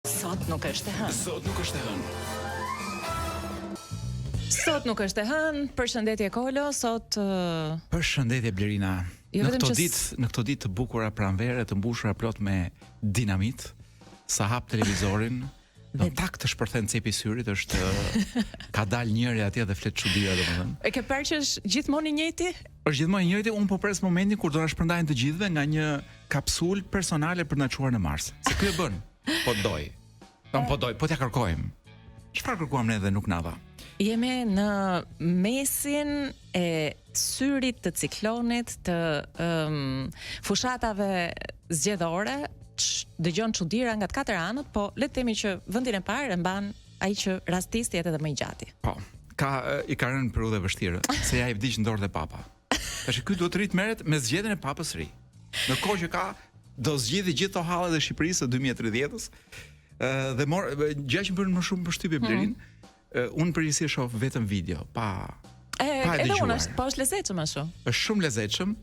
Sot nuk është e hënë. Sot nuk është e hënë. Sot nuk është e hënë. Përshëndetje Kolo, sot Përshëndetje Blerina. Jo Në vetëm këto që ditë të bukura pranvere, të mbushura plot me dinamit, sa hap televizorin, do tak të shpërthen cepi syrit, është ka dalë njëri atje dhe flet çuditëra domethënë. E ke parë që është gjithmonë i njëjti? Është gjithmonë i njëjti, unë po pres momentin kur do na shpërndajnë të gjithëve nga një kapsul personale për na çuar në Mars. Se ky e bën. Po doj. Po t'ja kërkojmë. Çfarë kërkuam ne dhe nuk na dha? Jemi në mesin e syrit të ciklonit të fushatave zgjedhore. Dëgjon çuditëra nga të katër anët, po le të themi që vendin e parë e mban ai që rastisti jetë edhe më i gjati. Po. I ka rënë periudhë vështirë, se ja i vdiq në dorë dhe papa. Tash ky duhet të rrit merret me zgjedhjen e papës së ri. Ndërkohë që do zgjidhë gjithë to hallet e Shqipërisë së 2030-s. Dhe gjë që më bën më shumë përshtypje Blerin, unë përgjithësi shoh vetëm video, pa Edhe dëgjuar. unë është lezetshëm ashtu. Është shumë lezetshëm,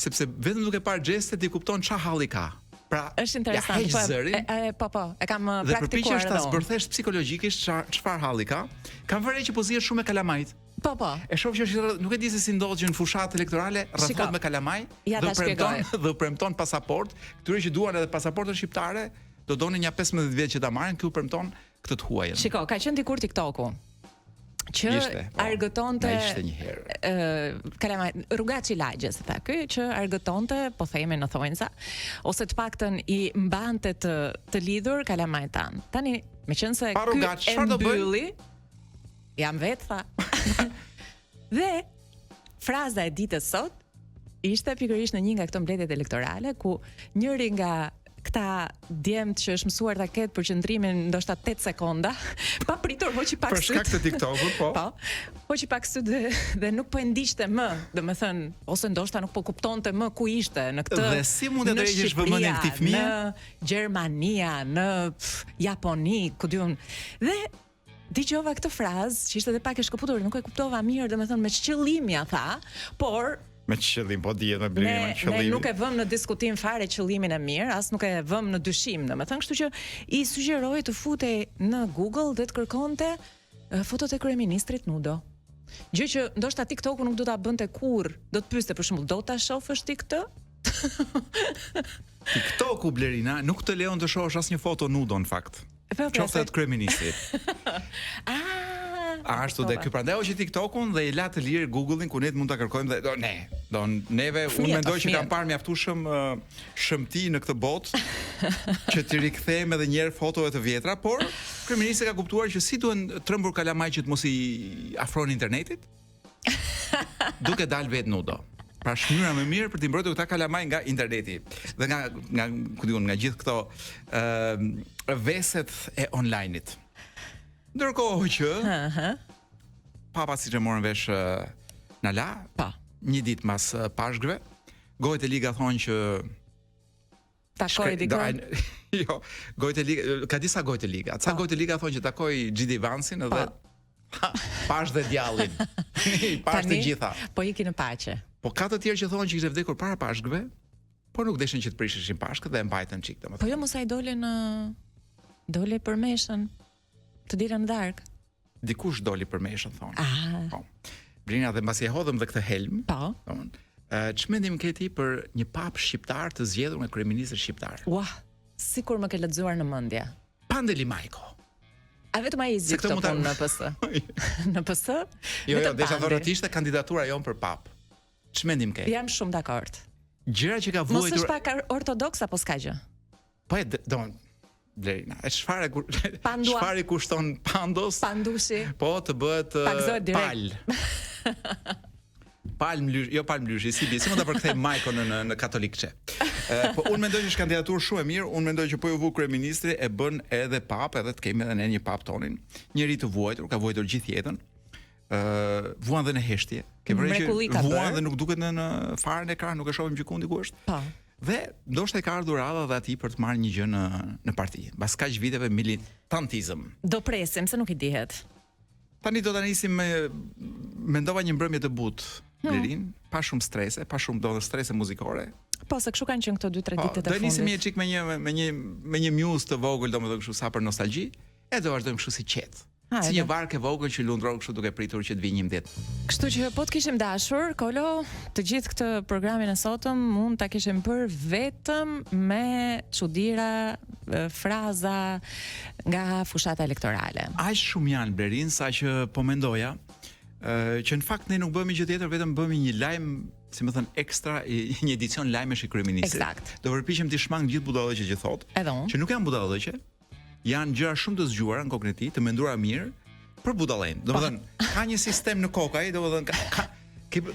sepse vetëm duke parë gjestet i kupton ç'a halli ka. Pra, Është interesant. ja heq zërin, E kam dhe praktikuar përpiqesh ta edhe unë. zbërthesh psikologjikisht çfarë halli ka. Kam vërej që po zihet shumë me kalamajt. Po. E shoh që është, nuk e di se si ndodh që në fushatë elektorale rrafot me kalamaj, Ja ta shpjegoj. dhe premton pasaport, këtyre që duan edhe pasaportën shqiptare, do donin një 15 vjet që ta marrin, këtu premton këtë të huajën. Shiko, ka qenë dikur TikToku që argëtonte ishte një herë. kalamaj Rrugaçi Lagjes, tha ky, që argëtonte, po themi në thonjza, ose të paktën i mbante të lidhur kalamajt tan. Tani, meqense Pa ky rrugaç, e çfarë do bëj? mbylli, jam vet tha. Dhe fraza e ditës sot ishte pikërisht në një nga këto mbledhjet elektorale ku njëri nga këta djemt që është mësuar ta ketë përqendrimin ndoshta 8 sekonda, pa pritur hoqi pak Për shkak të TikTokut, po. Po, hoqi pak syt dhe nuk po e ndiqte më, domethënë, ose ndoshta nuk po kuptonte më ku ishte në këtë. Dhe si mund të në drejtësh Shqipëria, vëmendjen këtij fëmie? Në Gjermania, në Japoni, ku diun. Dhe dëgjova këtë frazë, që ishte edhe pak e shkëputur, nuk e kuptova mirë, domethënë me ç'qëllim ja tha, por Me qëllim, po dihet me Blerin me ne qëllimin. nuk e vëm në diskutim fare qëllimin e mirë, as nuk e vëm në dyshim, domethënë, kështu që i sugjeroj të futej në Google dhe të kërkonte fotot e kryeministrit nudo. Gjë që ndoshta TikToku nuk do ta bënte kurrë. Do të pyeste për shembull, do ta shohësh ti këtë? TikToku Blerina nuk të lejon të shohësh asnjë foto nudo në fakt. Qoftë të kryeministrit. Ashtu dhe ky prandaj hoqi TikTokun dhe i la të lirë Google-in ku ne mund ta kërkojmë dhe neve unë mendoj që kam parë mjaftueshëm shëmti në këtë botë që të rikthejmë edhe një herë fotove të vjetra, por kryeministri ka kuptuar që si duhen trembur kalamaj që të mos i afrojnë internetit, duke dalë vetë nudo. Pra shmyra më mirë për t'i mbrojtur këta kalamaj nga interneti dhe nga gjithë këto veset e online-it. Ndërkohë që papa siç e morën vesh na la, një ditë mas pashkëve, gojët e liga thonë që takoi dikon. Jo, gojët e liga, ka disa gojët e liga. Ca gojët e liga thonë që takoi Xhidi Vansin edhe pash dhe djallin. Pash të gjitha. Po iki në paqe. Po ka të tjerë që thonë që kishte vdekur para pashkëve, por nuk deshin që të prisheshin pashkët dhe e mbajtën çik domethënë. Po jo mos ai dole për meshën. Të dilën në darkë. Dikush doli për meshën thonë. Po. Brina dhe mbasi e hodhëm dhe këtë helm. Po. Ç'mendim ke ti për një pap shqiptar të zgjedhur nga kryeministri shqiptar? Ua, sikur më ke lexuar në mendje. Pandeli Majko. A vetëm ai zgjidh këtë punë në PS? Në PS? Jo, desha thonë të ishte kandidatura jon për pap. Ç'mendim ke? Jam shumë dakord. Gjëra që ka vuajtur. Mos është pak ortodoks apo s'ka gjë? Po Blerina, çfarë i kushton pandos? Pandushi. Po të bëhet pal. Palm lyshi, si mund ta përkthej Majko në katolikçe. Po unë mendoj që është kandidaturë shumë e mirë, unë mendoj që po ju vu kryeministri e bën edhe pap, edhe të kemi edhe ne një pap tonin, njëri të vuajtur, ka vuajtur gjithë jetën. Vuan dhe në heshtje. Ke vërejë që vuan dhe nuk duket në farën e ekran, nuk e shohim gjykun diku është. Po. Dhe ndoshta e ka ardhur radha dhe atij për të marrë një gjë në parti. Mbas kaq viteve militantizëm. Do presim se nuk i dihet. Tani do ta nisim mendova një mbrëmje të butë, Blerin, pa shumë strese, pa shumë strese muzikore. Po, se kështu kanë qenë këto 2-3 ditët e fundit. Do nisim një çik me një muse të vogël, domethënë kështu sa për nostalgji, e do vazhdojmë kështu si qet. Si një varkë e vogël që lundron kështu duke pritur që të vijë 11. Kështu që po të kishim dashur, Kolo, të gjithë këtë programin e sotëm mund ta kishim bërë vetëm me çuditëra, fraza nga fushata elektorale. Aq shumë janë Blerin sa që po mendoja që në fakt ne nuk bëmi gjë tjetër, vetëm bëmi një lajm, si më thën, ekstra, një edicion lajmesh i kryeministit. Eksakt. Do përpiqem të shmang gjithë budallëqe që thotë, që nuk janë budallëqe, janë gjëra shumë të zgjuara në kokën e tij, të menduara mirë për budallën. Domethënë, ka një sistem në kokë ai, domethënë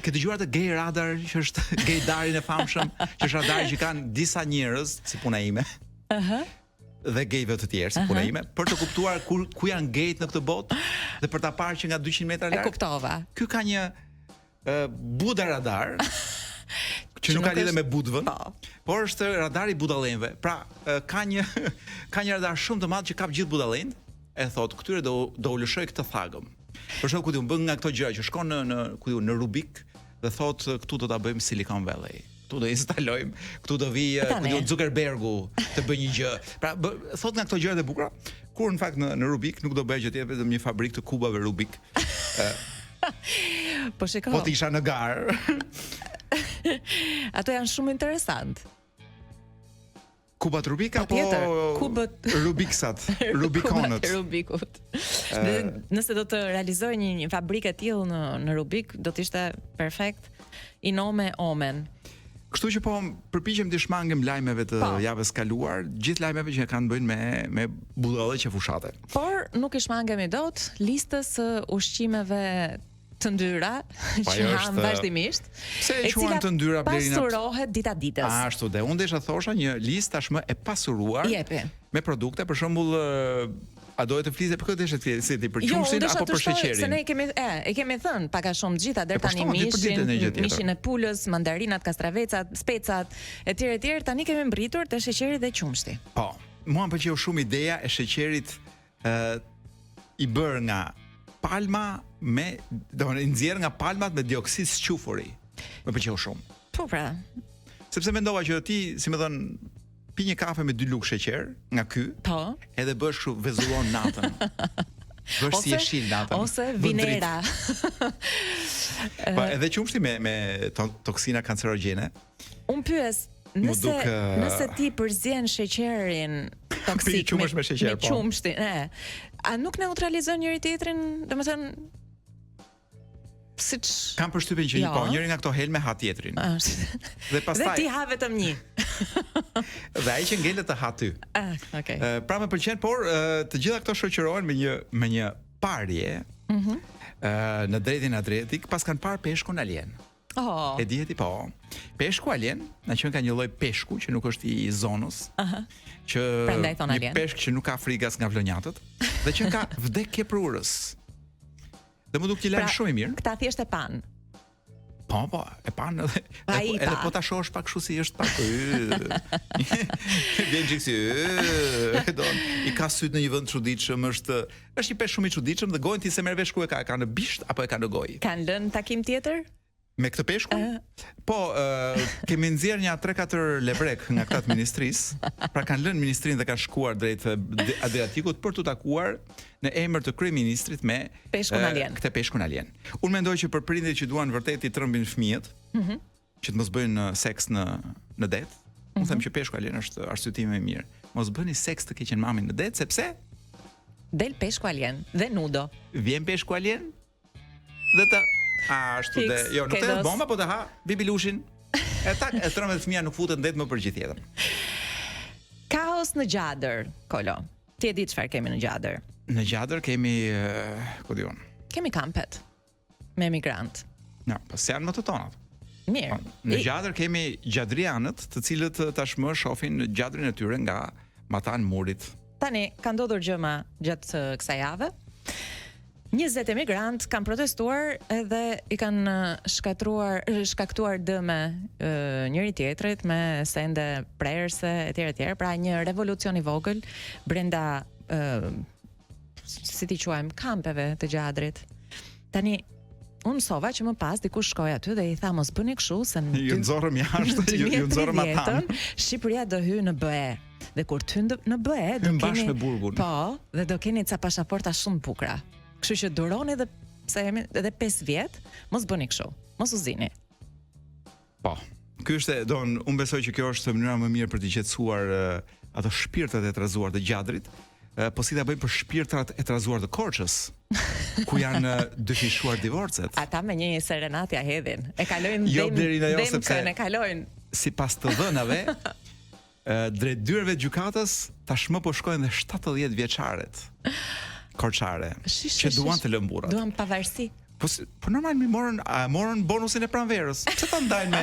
ke dëgjuar të gay radar, që është gay darin e famshëm, që është radari që kanë disa njerëz, si puna ime. Dhe gayve të tjerë, si puna ime, për të kuptuar ku janë gayt në këtë botë dhe për ta parë që nga 200 metra larg. E kuptova. Ky ka një Buda radar që nuk ka lidhje me budvën, por është radari budallënve. Pra, ka një radar shumë të madh që kap gjithë budallënt, e thotë këtyre do u lëshoj këtë thagëm. Për shkak ku ti bën nga këto gjëra që shkon në Rubik dhe thotë këtu do ta bëjmë Silicon Valley. Këtu do instalojmë, këtu do vi Zuckerbergu të bëjë një gjë. Pra, thotë nga këto gjëra të bukura, kur në fakt në Rubik nuk do bëjë gjë tjetër vetëm një fabrikë të kubave Rubik. Po shiko. Po të isha në garë. Ato janë shumë interesant. Kubat Rubik apo kubët Rubiksat, Rubikonët. Rubikut. Nëse do të realizoj një fabrikë e tillë në Rubik, do të ishte perfekt in nome omen. Kështu që po përpiqem të shmangem lajmeve të javës kaluar, gjithë lajmeve që kanë bëjnë me budallëqe fushate. Por nuk i shmangemi dot listës së ushqimeve të ndyra që ham vazhdimisht. Pse e quajnë të ndyra Blerina? Pasurohet dita ditës. Ashtu, dhe unë desha thosha një listë tashmë e pasuruar me produkte, për shembull, a dohet të flisë për këtë desha ti për qumshin apo për sheqerin? Se ne kemi thënë pak a shumë gjitha deri tani mishin e pulës, mandarinat, kastravecat, specat, etj. Tani kemi mbritur te sheqeri dhe qumshti. Po, mua më pëlqeu shumë ideja e sheqerit i bërë nga palma nxjerr nga palmat me dioksid squfuri. Më pëlqeu shumë. Po pra. Sepse mendova që ti, si më thon, pi një kafe me 2 lugë sheqer nga ky. Po. Edhe bësh kështu vezullon natën. Bësh si jeshil natën. Ose vinera. Po edhe qumshti me toksina kancerogjene. Un pyes, nëse ti përzien sheqerin toksik me qumshtin, a nuk neutralizon njëri tjetrin, domethënë siç kam përshtypjen që njëri nga këto helme ha tjetrin. Dhe pastaj ti ha vetëm një. Dhe ai që ngelet të ha ty. Okej. Pra më pëlqen, por të gjitha këto shoqërohen me një parje në drejtin Adriatik, pas kanë parë peshkun alien. E dihet po. Peshku alien, na qen ka një lloj peshku që nuk është i zonës. Që një peshk që nuk ka frigas nga vlonjatët dhe që ka vdekje për urës. Dhe më duk t'i lajm shumë i mirë. Këta thjesht e pan. Po, e pan edhe po ta shohësh pak kështu si është pak. Vjen gjiksi. I ka syt në një vend çuditshëm, është një peshk shumë i çuditshëm dhe gojën ti se merr vesh ku e ka në bisht apo e ka në gojë. Kanë lënë takim tjetër? Me këtë peshku? Po, kemi nxjerr një 3-4 levrek nga këta të ministrisë. Pra kanë lënë ministrinë dhe kanë shkuar drejt Adriatikut për të takuar në emër të kryeministrit me peshkun alien. Këtë peshkun alien. Unë mendoj që për prindërit që duan vërtet i trëmbin fëmijët, që të mos bëjnë seks në det, unë them që peshku alien është arsyetimi më i mirë. Mos bëni seks të keqen mamin në det, sepse del peshku alien dhe nudo. Vjen peshku alien dhe të ashtu dhe nuk të bomba, po të ha bibilushin. E trëmbet fëmia nuk futet ndet më për gjithë jetën. Kaos në Gjadër, Kolo. Ti e di çfarë kemi në Gjadër? Në Gjadër kemi ku diun. Kemi kampet me emigrant. Ja, po janë më të tonat. Mirë. Në Gjadër kemi gjadrianët, të cilët tashmë shohin gjadrin e tyre nga Matan Murit. Tani ka ndodhur gjëma gjatë kësaj jave. 20 emigrant kanë protestuar edhe i kanë shkaktuar dëme njëri tjetrit me sende prerëse etj. Pra një revolucion i vogël brenda si ti quajmë kampeve të Gjadrit. Tani unë mësova që më pas dikush shkoi aty dhe i tha mos bëni kështu se ju nxorrëm jashtë, ju nxorrëm atan. Shqipëria do hyjë në BE. Dhe kur të hynë në BE, do keni bashkë me burgun. Po, dhe do keni ca pasaporta shumë bukura. Kështu që duroni edhe pse jemi edhe 5 vjet, mos bëni kështu. Mos u zini. Po. Ky është unë besoj që kjo është mënyra më mirë për të qetësuar ato shpirtat e trazuar të gjadrit. Po si ta bëjmë për shpirtrat e trazuar të Korçës, ku janë dëshishuar divorcet. Ata me një serenatja hedhin. E kalojnë sepse e kalojnë. Sipas të dhënave, drejt dyreve të gjykatës tashmë po shkojnë dhe 70 vjeçaret korçare që duan të lënë burrat. Duan pavarësi. Po normal morën bonusin e pranverës. Pse ta ndajnë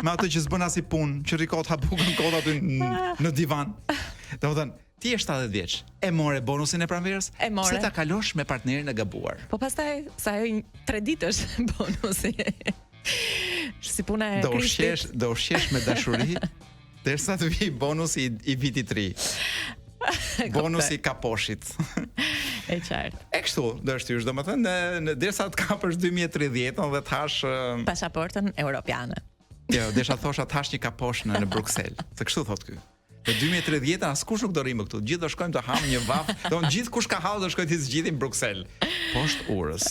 me atë që s'bën as i punë, që rikot habukën kod aty në divan. Domethënë, ti je 70 vjeç, e more bonusin e pranverës, pse ta kalosh me partnerin e gabuar? Po pastaj sa ajo 3 ditësh bonusi. Si puna e Krishtit. Do ushqesh me dashuri derisa të vi bonusi i vitit 3. Bonusi i kaposhit. E qartë. E kështu, do shtysh, domethënë derisa të kapësh 2030 dhe të hash pasaportën europiane. Jo, desha thosha të hash një kaposh në Bruksel. Se kështu thot ky. Në 2030 askush nuk do rrimë këtu. Gjithë do shkojmë të hamë një vaf. Gjithë kush ka hall do shkojë të zgjidhin në Bruksel. Poshtë urës.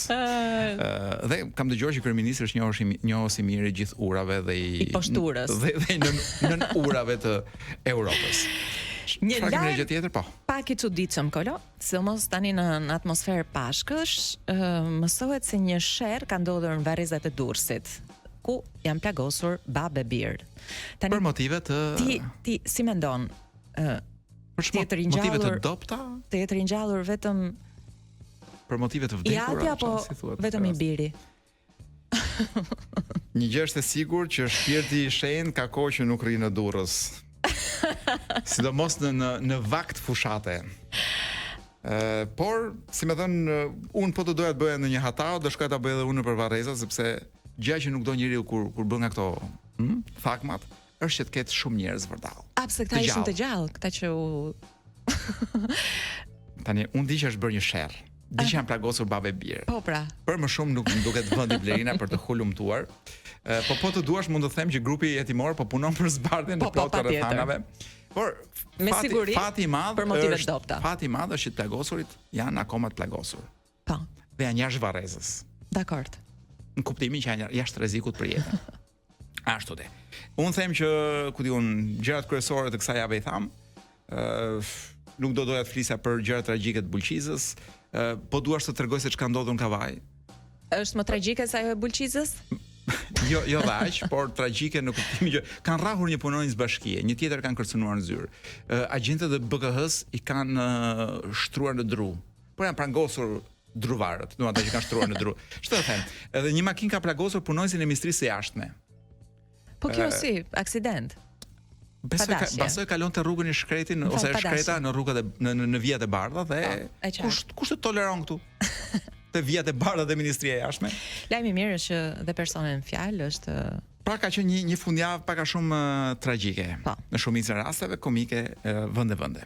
Dhe kam dëgjuar që kryeministri është njohës i mirë i gjithë urave dhe i poshturës. Dhe nën urave të Europës. Një lajm tjetër, po. Pak i çuditshëm Kolo, sidomos tani në atmosferë pashkësh, mësohet se një sherr ka ndodhur në varrezat e Durrësit, ku janë plagosur babë birë. Tani për motive të ti si mendon? Për motive të dobta? Të jetë ringjallur vetëm për motive të vdekur apo vetëm i biri? Një gjë është e sigurt që shpirti i shenjtë ka kohë që nuk rri në Durrës. Sidomos në vakt fushate. Por, si me thënë, unë po të doja të bëja në një hatao, do shkoj ta bëj edhe unë për varreza, sepse gjë që nuk do njeriu kur bën nga këto thakmat, është që të ketë shumë njerëz vërdall. Pse këta ishin të gjallë, këta që u Tani, unë di që është bërë një sherr. Di që janë plagosur babë birë. Po pra. Për më shumë nuk më duket vendi Blerina për të hulumtuar. Po të duash mund të them që grupi jetimor po punon për zbardhjen e plotë rrethanave. Por me siguri fati i madh për motive të dobta. Fati i madh është që të plagosurit janë akoma të plagosur. Po. Dhe janë jashtë varrezës. Dakor. Në kuptimin që janë jashtë rrezikut për jetën. Ashtu dhe. Unë them që ku diun gjërat kryesore të kësaj jave i tham, nuk do doja të flisa për gjërat tragjike të Bulqizës, po duash të tregoj se çka ndodhur në Kavaj. Është më tragjike se ajo e Bulqizës? Jo dhe aq, por tragjike në kuptimin që kanë rrahur një punonjës bashkie, një tjetër kanë kërcënuar në zyrë. Agjentët e BKH-s i kanë shtruar në dru. Por janë prangosur druvarët, do ata që kanë shtruar në dru. Ç'të them? Edhe një makinë ka plagosur punonjësin e Ministrisë së Jashtme. Po kjo si aksident? Besoj kalon të rrugën i Shkretin ose Shkreta në rrugët në vijat e bardha dhe kush të toleron këtu? Te vijat e bardha dhe Ministria e Jashtme. Lajmi i mirë është që dhe personi në fjalë është pra ka qenë një fundjavë pak a shumë tragjike. Në shumicën e rasteve komike vende.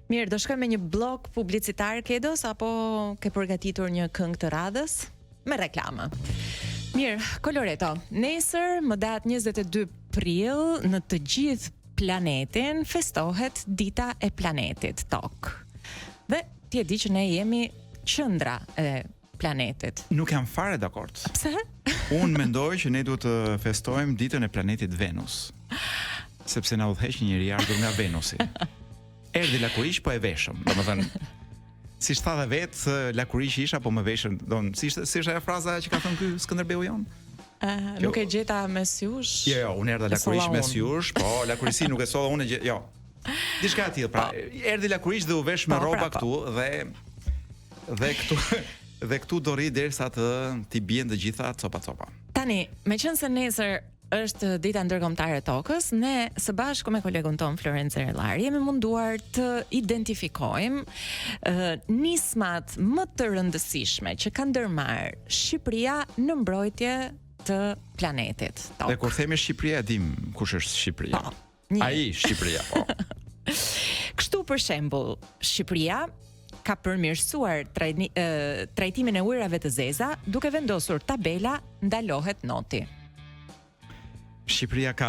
Mirë, do shkojmë me një blok publicitar Kedos apo ke përgatitur një këngë të radhës me reklamë. Mirë, Coloreto. Nesër, më datë 22 prill, në të gjithë planetin festohet Dita e planetit Tok. Dhe ti e di që ne jemi qendra e planetit. Nuk jam fare dakord. Pse? Unë mendoj që ne duhet të festojmë ditën e planetit Venus. Sepse na udhëheq një njeri ardhur nga Venusi. Erdhi lakuriq po e veshëm, domethënë si shtada vetë lakuriq isha po më veshën, si është ajo fraza që ka thënë ky Skënderbeu jon? Nuk e gjeta mes jush. Jo, unë erdha lakuriq mes jush, po lakuriqi nuk e solla unë jo. Diçka e tillë, pra, erdhi lakuriq dhe u vesh me rroba këtu dhe këtu do rri derisa t'i bien të gjitha copa. Tani, meqense nesër është dita ndërkombëtare e tokës, ne së bashku me kolegun ton Florencë Rellar jemi munduar të identifikojmë nismat më të rëndësishme që ka ndërmarrë Shqipëria në mbrojtje të planetit Tokë. Dhe kur themi Shqipëria, dim kush është Shqipëria. Ai Shqipëria, po. Kështu për shembull, Shqipëria ka përmirësuar trajtimin e ujërave të zeza duke vendosur tabela ndalohet noti. Shqipëria ka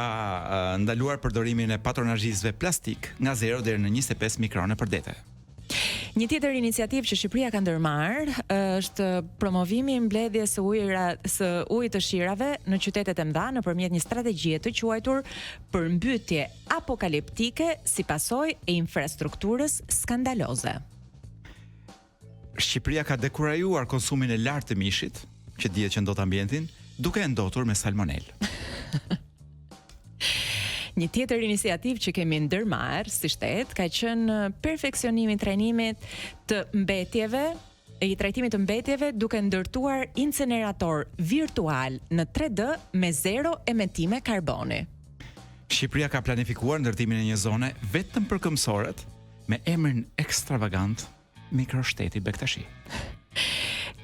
ndaluar përdorimin e patronazhistëve plastik nga 0 deri në 25 mikrone për dete. Një tjetër iniciativë që Shqipëria ka ndërmarrë është promovimi i mbledhjes së ujit të shirave në qytetet e mëdha nëpërmjet një strategjie të quajtur përmbytje apokaliptike si pasojë e infrastrukturës skandaloze. Shqipëria ka dekurajuar konsumin e lartë të mishit, që dihet që ndot ambientin, duke e ndotur me salmonelë. Një tjetër iniciativë që kemi ndërmarrë si shtet ka qenë perfeksionimi i trajtimit të mbetjeve duke ndërtuar incinerator virtual në 3D me 0 emetime karboni. Shqipëria ka planifikuar ndërtimin e një zone vetëm për këmbësorët me emrin ekstravagant Mikroshteti Bektashi.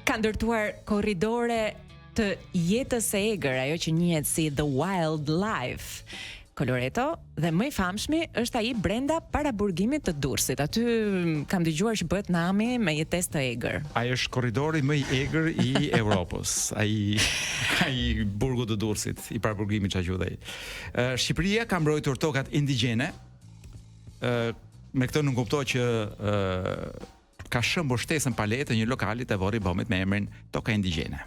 Ka ndërtuar korridore të jetës së egër, ajo që njihet si The Wildlife. Coloreto dhe më i famshmi është ai brenda paraburgimit të Durrësit. Aty kam dëgjuar që bëhet nami me jetesë të egër. Ai është korridori më i egër i Evropës. Ai burgu të Durrësit, i paraburgimit çka quhet ai. Shqipëria ka mbrojtur tokat indigjene. Me këtë nuk kuptoj që ka shëmbur shtesën palete një lokali të Vorri Bomit me emrin Toka Indigjene.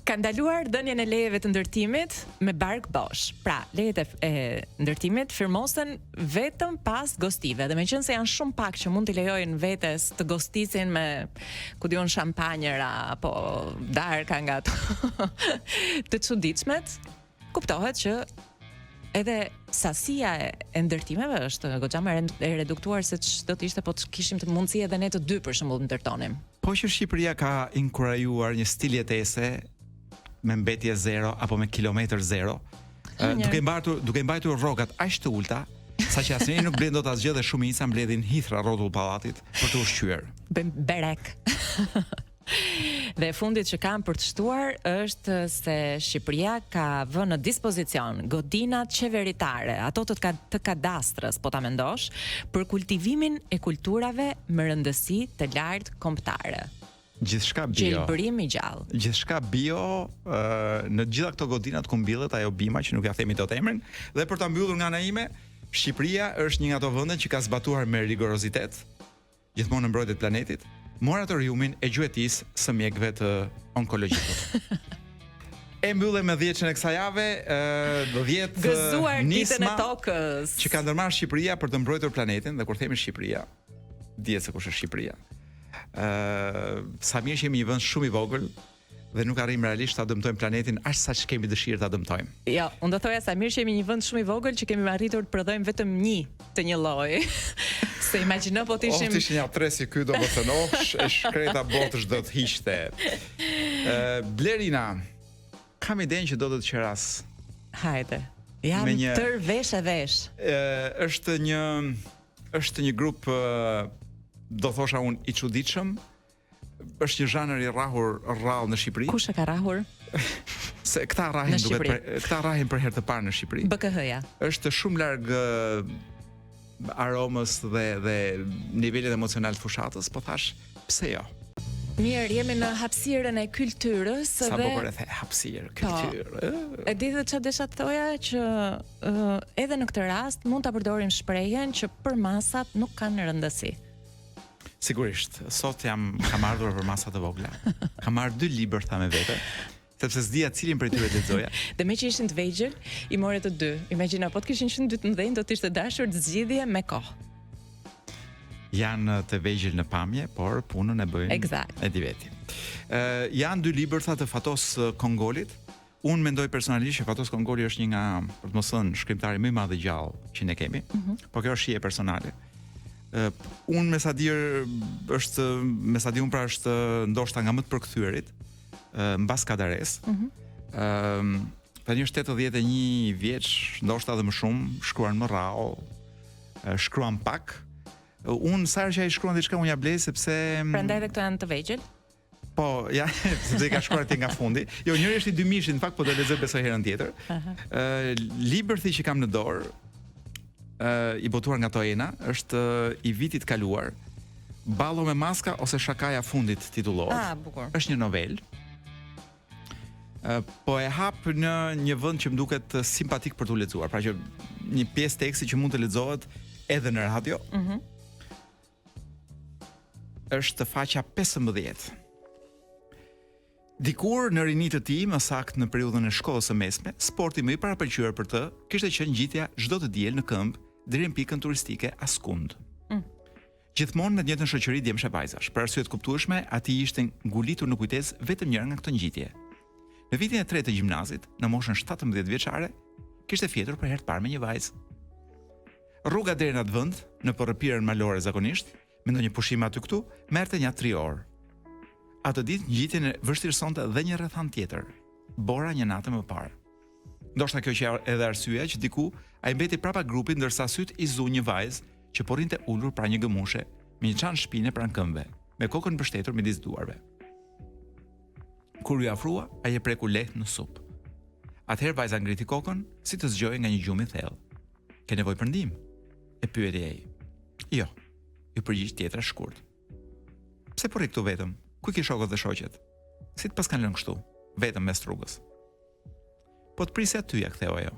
Ka ndaluar dhënien e lejeve të ndërtimit me bark bosh. Pra, lejet e ndërtimit firmosen vetëm pas gostive. Dhe meqense janë shumë pak që mund t'i lejojnë vetes të gostisin me, ku diun, shampanjera apo darka nga ato të çuditshmet, kuptohet që edhe sasia e ndërtimeve është goxha më e reduktuar se ç'do të ishte po të kishim të mundësi edhe ne të dy për shembull ndërtonim. Po që Shqipëria ka inkurajuar një stil jetese me mbetje 0 apo me kilometër 0, duke mbajtur rrogat aq të ulta, saqë asnjëri nuk blen dot asgjë dhe shumica mbledhin hithra rrotull pallatit për të ushqyer. Berek. Dhe e fundit që kam për të shtuar është se Shqipëria ka vënë në dispozicion godinat qeveritare, ato të kadastrës, po ta mendosh, për kultivimin e kulturave me rëndësi të lartë kombëtare. Gjithçka bio. Gjelbërim i gjallë. Gjithçka bio, në gjitha këto godinat ku mbyllet ajo bima që nuk ja themi dot emrin, dhe për ta mbyllur nga ana ime, Shqipëria është një nga ato vende që ka zbatuar me rigorozitet gjithmonë në mbrojtjet e planetit moratoriumin e gjuetisë së mjekëve të onkologjikut. E mbyllem me 10-ën e kësaj jave, 10 gëzuar ditën e tokës që ka ndërmarrë Shqipëria për të mbrojtur planetin, dhe kur themi Shqipëria, dihet se kush është Shqipëria. Sa mirë që jemi një vend shumë i vogël dhe nuk arrim realisht ta dëmtojmë planetin aq sa që kemi dëshirë ta dëmtojmë. Jo, unë do thoja sa mirë që jemi një vend shumë i vogël që kemi arritur të prodhojmë vetëm një të një lloji. Se imagjino po të ishim. Ishte një atres i ky do të thënosh, e shkreta botësh do të hiqte. Blerina, kam idenë që do të qeras. Hajde. Jam tër vesh e vesh. Është një grup do thosha unë i çuditshëm. Është një zhanër i rrahur rrallë në Shqipëri. Kush e ka rrahur? Se këta rrahin për herë të parë në Shqipëri. BKH-ja. Është shumë larg aromës dhe nivelit emocional të fushatës, po thash, pse jo? Mirë, jemi në hapësirën e kulturës dhe... Sa bukur e the, hapësirë, kulturë. E di dhe çfarë desha të thoja që edhe në këtë rast mund ta përdorim shprehjen që për masat nuk kanë rëndësi. Sigurisht, sot kam ardhur për masa të vogla. Kam marrë 2 libra tha me vete, sepse s'dija cilin prej tyre të lexoja. Dhe me që ishin të vegjël, i more të 2. Imagjino, po të kishin qenë 2 të mëdhenj, do të ishte dashur të zgjidhje me kohë. Janë të vegjël në pamje, por punën e bëjnë e di veti. Janë 2 libra tha të Fatos Kongolit. Unë mendoj personalisht që Fatos Kongoli është një nga, për të mos thënë, shkrimtari më i madh i gjallë që ne kemi. Po kjo është shije personale. Unë me sa di unë pra është ndoshta nga më të përkthyerit mbas Kadares. Tani është 81 vjeç, ndoshta edhe më shumë, shkruan më rrallë, shkruan pak. Unë sa herë që ai shkruan diçka unë ja blej sepse prandaj edhe këto janë të vegjël. Po, ja, sepse ka shkruar ti nga fundi. Jo, njëri është i 2000-shit, në fakt po do lexoj besoj herën tjetër. Libri që kam në dorë, i botuar nga Toena, është i vitit kaluar, Ballo me maska ose Shakaja fundit titullohet. Bukur. Është një novelë. Po e hap në një vend që më duket simpatik për t'u lexuar, pra që një pjesë teksti që mund të lexohet edhe në radio. Është faqja 15. Dikur në rini të tij, më saktë në periudhën e shkollës së mesme, sporti më i parapëlqyer për të kishte qenë ngjitja çdo të diel në këmbë deri në pikën turistike Askund. Gjithmonë me të njëjtën shoqëri djemshë vajzash. Për arsye të kuptueshme, ati ishte ngulitur në kujtesë vetëm njëra nga këto ngjitje. Në vitin e 3 të gjimnazit, në moshën 17 vjeçare, kishte fjetur për herë të parë me një vajzë. Rruga deri në atë vend, në përrëpirën malore zakonisht, me ndonjë pushim aty këtu, merrte një 3 orë. Atë ditë ngjitjen e vështirësonte edhe një rrethant tjetër. Bora një natë më parë. Ndoshta kjo që edhe arsyeja që diku ai mbeti prapa grupit ndërsa syt i zu një vajzë që po rrinte ulur pra një gëmushe me një çantë shpine pranë këmbëve, me kokën mbështetur midis duarve. Kur u afrua, ai e preku lehtë në supë. Atëherë vajza ngriti kokën si të zgjojë nga një gjumë i thellë. "Ke nevojë për ndihmë?" e pyeti ai. "Jo," i përgjigj tjetra shkurt. "Pse po rri këtu vetëm? Ku ke shokët dhe shoqet? Si të pas kanë lënë kështu, vetëm mes rrugës?" "Po të prisja ty," ja ktheu ajo.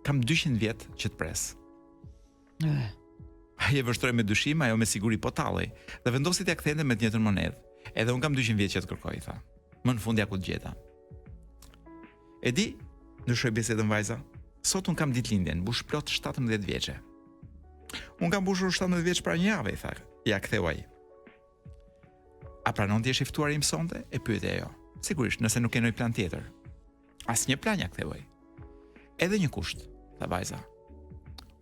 "Kam 200 vjet që të pres." Ai e vështroi me dyshim, ajo me siguri po tallej, dhe vendosi t'ia kthente me të njëjtën monedhë. "Edhe un kam 200 vjet që të kërkoj," tha. "Më në fund ja ku të gjeta." "E di," ndryshoi bisedën vajza, "sot un kam ditëlindjen, mbush plot 17 vjeçe." "Un kam mbushur 17 vjeç para një jave," tha. Ja ktheu ai. "A pranon ti je i ftuar i mësonte?" e pyeti ajo. "Sigurisht, nëse nuk ke ndonjë plan tjetër." "Asnjë plan," ja ktheu ai. "Edhe një kusht," tha vajza.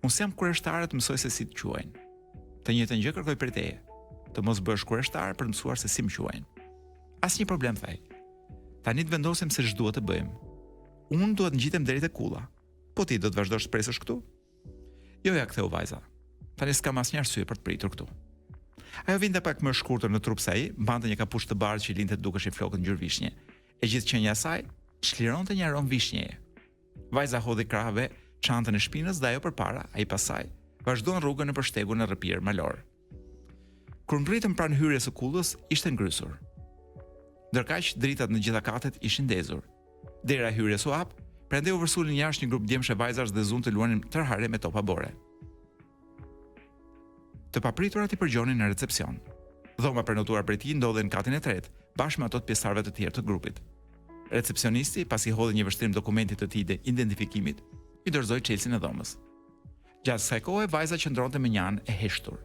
"Unë s'jam kurreshtare të mësoj se si të quajnë. Të njëjtën gjë kërkoj prej teje, të mos bësh kurreshtare për të mësuar se si më quajnë." "Asnjë problem," thaj. "Tani të vendosim se ç'duhet të bëjmë. Unë duhet ngjitem deri te kulla. Po ti do të vazhdosh të presësh këtu?" "Jo," ja ktheu vajza. "Tani s'kam asnjë arsye për të pritur këtu." Ajo vinte pak më shkurtër në trup se ai, mbante një kapush të bardhë që linte dukeshin flokët ngjyrë vishnje. E gjithë qenia e saj çlironte një aromë vishnjeje. Vajza hodhi krahave çantën e shpinës dhe ajo përpara, ai pasaj, vazhdon rrugën nëpër shtegun e rrëpirë malor. Kur mbritëm pranë hyrjes së kullës, ishte ngrysur. Ndërkaq dritat në gjitha katet ishin ndezur. Dera e hyrjes u hap, prandaj u vërsulën jashtë një grup djemshë vajzash dhe zunë të luanin tërhare me topa bore. Të papriturat i përgjonin në recepcion. Dhoma prenotuar prej tij ndodhej në katin e tretë, bashkë me ato të pjesëtarëve të tjerë të grupit. Recepcionisti, pasi hodhi një vështrim dokumentit të tij të identifikimit, i dorëzoi çelësin e dhomës. Gjatë kësaj kohe vajza qëndronte me një anë e heshtur.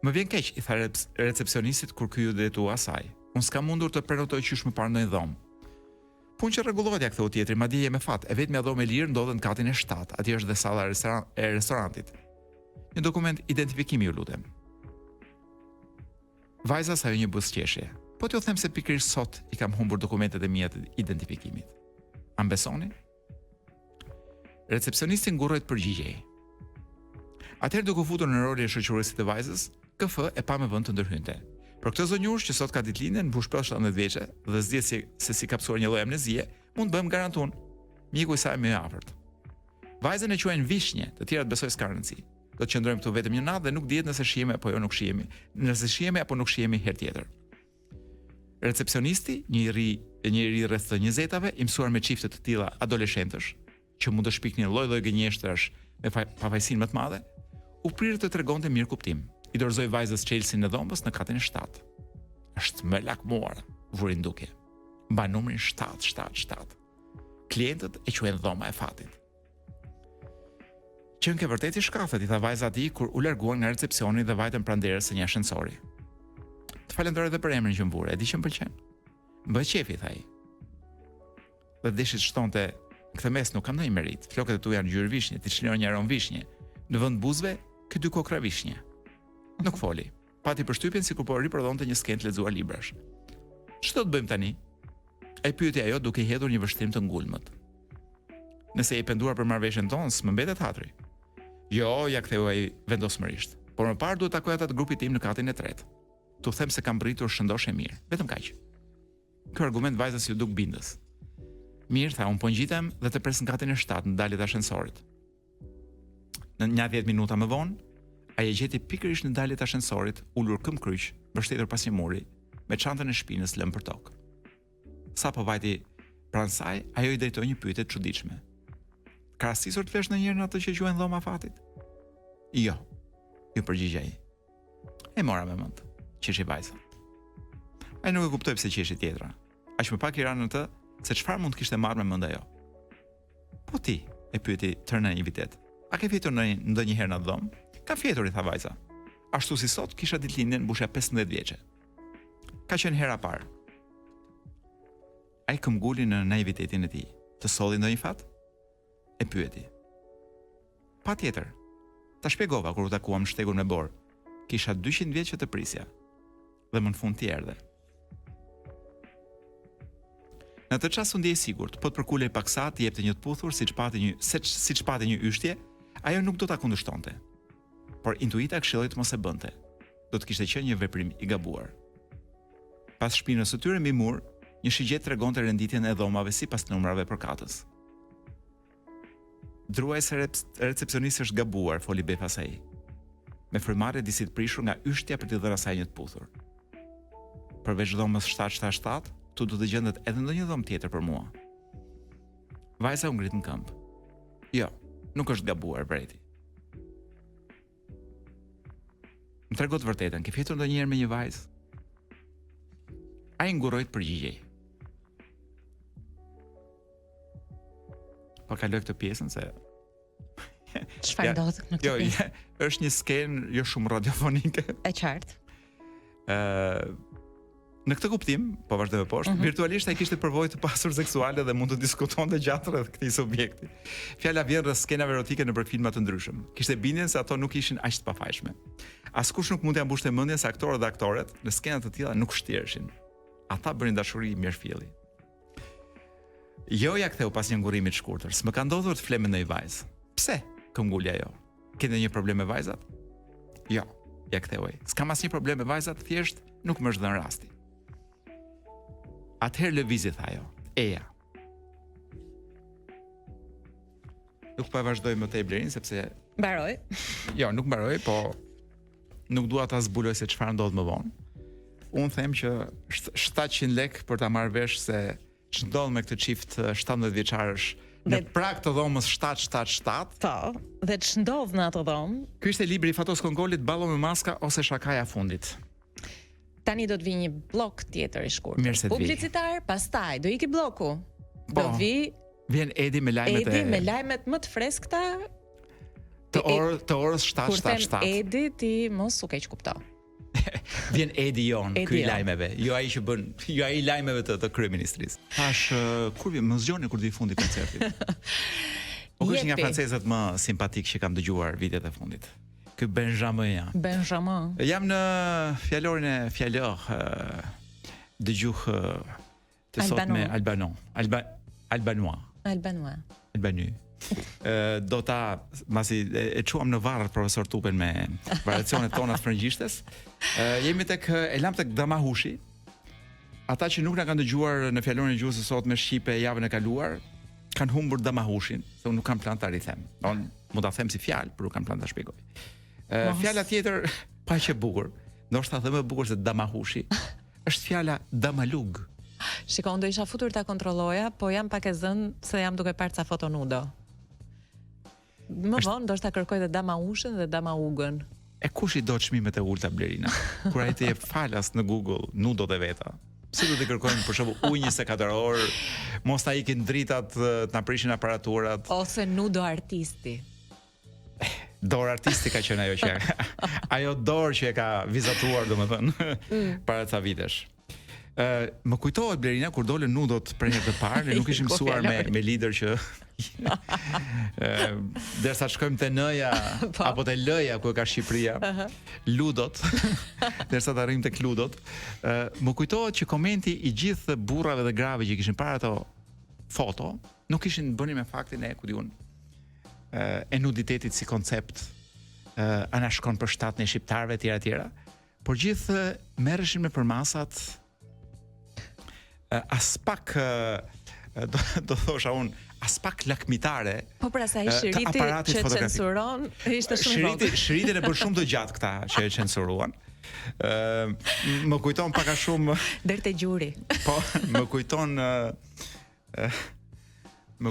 "Më vjen keq," i tha recepcionistit kur ky u drejtua asaj. "Unë s'kam mundur të prenotoj qysh më parë ndonjë dhomë." "Punë që rregullohet," ja ktheu tjetri, "madje je me fat, e vetmja dhomë e lirë ndodhet në katin e 7, aty është dhe salla e restorantit. Një dokument identifikimi ju lutem." Vajza sa një buzëqeshje. "Po t'ju them se pikërisht sot i kam humbur dokumentet e mia të identifikimit. A mbesoni?" Recepcionisti ngurroi të përgjigjej. Atëherë duke futur në rolin e shoqëruesit të vajzës, KF e pa me vend të ndërhynte. Për këtë zonjush që sot ka ditëlindjen, mbush plot 17 vjeçe dhe s'dihet se si ka psuar një lloj amnezie, mund të bëjmë garantun. Miku i saj më i afërt. Vajzën e quajnë Vishnje, të tjerat besoj s'ka rëndësi. Do të qëndrojmë këtu vetëm një natë dhe nuk dihet nëse shihemi apo jo nuk shihemi. Nëse shihemi apo nuk shihemi herë tjetër. Recepcionisti, një ri rreth 20-tave, i mësuar me çifte të tilla adoleshentësh, që mund të shpiknin lloj-lloj gënjeshtrash me pavajsinë më të madhe, u prirë të tregonte mirë kuptim. I dorëzoi vajzës çelësin e dhomës në katin e 7. "Është më lakmuar," vuri nduke. "Mban numrin 777. Klientët e quajnë dhoma e fatit." "Qen ke vërtet i shkafet," i tha vajza atij kur u larguan nga recepcioni dhe vajtën pranë derës së një ascensori. "Të falenderoj edhe për emrin që më vure, e di që më pëlqen." "Bëj qefi," tha ai. Dhe deshit shtonte, "Këtë mes nuk kam ndonjë merit. Flokët e tu janë ngjyrë vishnje, ti çliron një aromë vishnje. Në vend buzëve, ky dy kokra vishnje." Nuk foli. Pati përshtypjen sikur po riprodhonte një skenë të lexuar librash. "Ç'do të bëjmë tani?" e pyeti ajo duke i hedhur një vështrim të ngulmët. "Nëse je penduar për marrëveshjen tonë, s'më mbetet hatri." "Jo," ja ktheu ai vendosmërisht. "Por më parë duhet takoj ata të grupit tim në katin e 3. Tu them se kam britur shëndoshë mirë, vetëm kaq." Ky argument vajzës ju duk bindës. "Mirë," tha, "unë po ngjitem dhe të pres në katin e 7 në daljet e ascensorit." Në një 10 minuta më vonë, ai e gjeti pikërisht në daljet e ashensorit, ulur këmbkryq, mbështetur pas një muri, me çantën e shpinës lëmë për tokë. Sa po vajti pranë saj, ajo i drejtoi një pyetje të çuditshme. Ka rastisur të vesh ndonjëherë në atë që quhen dhoma fatit? Jo, ju përgjigj ai. E mora me mend, qeshi vajza. Ai nuk e kuptoi pse qeshi tjetra. Aq më pak i ranë në të, se çfarë mund të kishte marrë me mend ajo. Po ti, e pyeti tërë në invitet. A ke fjetur ndonjëherë në dhomë? Ka fjetur, i tha vajza. Ashtu si sot kisha ditëlindjen mbusha 15 vjeçe. Ka qenë hera parë. Ai këmbguli në naivitetin e tij. Të solli ndonjë fat? E pyeti. Patjetër. Ta shpjegova kur u takuam në shtegun me Bor. Kisha 200 vjet që të prisja. Dhe më në fund ti erdhe. Në atë çast u ndiej sigurt, po të përkulej paksa të jepte një të puthur siç pati një yshtje, ajo nuk do ta kundërshtonte. Por intuita këshilloi të mos e bënte. Do të kishte qenë një veprim i gabuar. Pas shpinës së tyre mbi mur, një shigjet tregonte renditjen e dhomave sipas numrave përkatës. Druajse recepcionisti është gabuar, foli befas ai. Me frymare disi të prishur nga yshtja për t'i dhënë asaj një të puthur. Përveç dhomës 777, tu do të gjendet edhe ndonjë dhomë tjetër për mua. Vajza u ngrit në këmbë. Jo, nuk është gabuar, breti. Më trego të vërtetën, ke fjetur ndonjëherë me një vajzë? Ai nguroi të përgjigjej. Po kaloj këtë pjesën se Çfarë ndodh në këtë pjesë? Është një skenë jo shumë radiofonike. E qartë. Në këtë kuptim, po vazhdoj poshtë, virtualisht ai kishte përvojë të pasur seksuale dhe mund të diskutonte gjatë rreth këtij subjekti. Fjala vjen rreth skenave erotike nëpër filma të ndryshëm. Kishte bindjen se ato nuk ishin aq të pafajshme. Askush nuk mund t'ia mbushte mendjen se aktorët dhe aktoret në skena të tilla nuk shtireshin. Ata bërin dashuri mirëfilli. Jo ja ktheu pas një ngurimi të shkurtër. S'më ka ndodhur të flem me ndonjë vajzë. Pse? Këmbguli ajo. Ke ndonjë problem me vajzat? Jo, ja ktheu ai. S'kam asnjë problem me vajzat, thjesht nuk më është dhënë rasti. Atëherë lëvizi, tha ajo. Eja. Nuk pa vazhdoj më tej Blerin sepse mbaroj. Jo, nuk mbaroj, po nuk dua ta zbuloj se çfarë ndodh më vonë. Unë them që 700 lek për ta marrë vesh se ç'ndodh me këtë çift 17 vjeçarësh në prag të dhomës 777. Po, dhe ç'ndodh në atë dhomë? Ky ishte libri i Fatos Kongolit, Ballo me maska ose Shakaja fundit. Tani do të vi një blok tjetër i shkurtër. Publicitar, pastaj do iki bloku. Do vi vjen Edi me lajmet më të freskëta të orës 777. Kur them Edi, ti mos u keq kupto. Vjen Edi jon, ky lajmeve. Jo ai që bën, jo ai lajmeve të kryeministrisë. Tash kur vi më zgjoni kur vi fundi koncertit. O kush nga francezët më simpatik që kam dëgjuar vitet e fundit. Ky Benjamin. Jam në fjalorin e fjalor dëgjuh të sot me Albanu. Do ta masi e çuam në varr profesor Tupen me variacionet tona të frëngjishtes. Jemi tek tek Damahushi. Ata që nuk na kanë dëgjuar në fjalorin e gjuhës së sot me shqipe javën e kaluar, kanë humbur Damahushin, se unë nuk kam plan ta rikthem. Unë mund ta them si fjalë, por nuk kam plan ta shpjegoj. Fjala tjetër, pa që bukur, ndoshta edhe më bukur se Damahushi, është fjala Damalug. Shikoj, do isha futur ta kontrolloja, po jam pak e zënë se jam duke parë ca foto nudo. Më vonë ndoshta kërkoj dhe Damahushin dhe Damahugën. E kush i do çmimet e ulta Blerina? Kur ai të jep falas në Google nudot e veta. Si do të kërkojmë për shembull ujë 24 orë, mos ta ikin dritat, të na prishin aparaturat, ose nudo artisti. Dorë artisti ka qenë ajo që ajo dorë që e ka vizatuar, domethënë, para ca vitesh. Më kujtohet Blerina kur dolën nudot për herë të parë, ne nuk ishim mësuar me lider që derisa shkojmë te N-ja apo te L-ja ku ka Shqipëria, ludot, derisa të arrijmë tek ludot, më kujtohet që komenti i gjithë burrave dhe grave që kishin parë ato foto, nuk kishin bënë me faktin e ku diun e nuditetit si koncept, anashkon për shtatën e shqiptarëve etj, por gjithë merreshin me përmasat as pak do thosha unë as pak lakmitare. Po pra sa i shiriti që censuron, ishte shumë i vogël. Shiritin e bën shumë të gjatë këta që e censuruan. Më kujton pak a shumë deri te gjuri. Po, më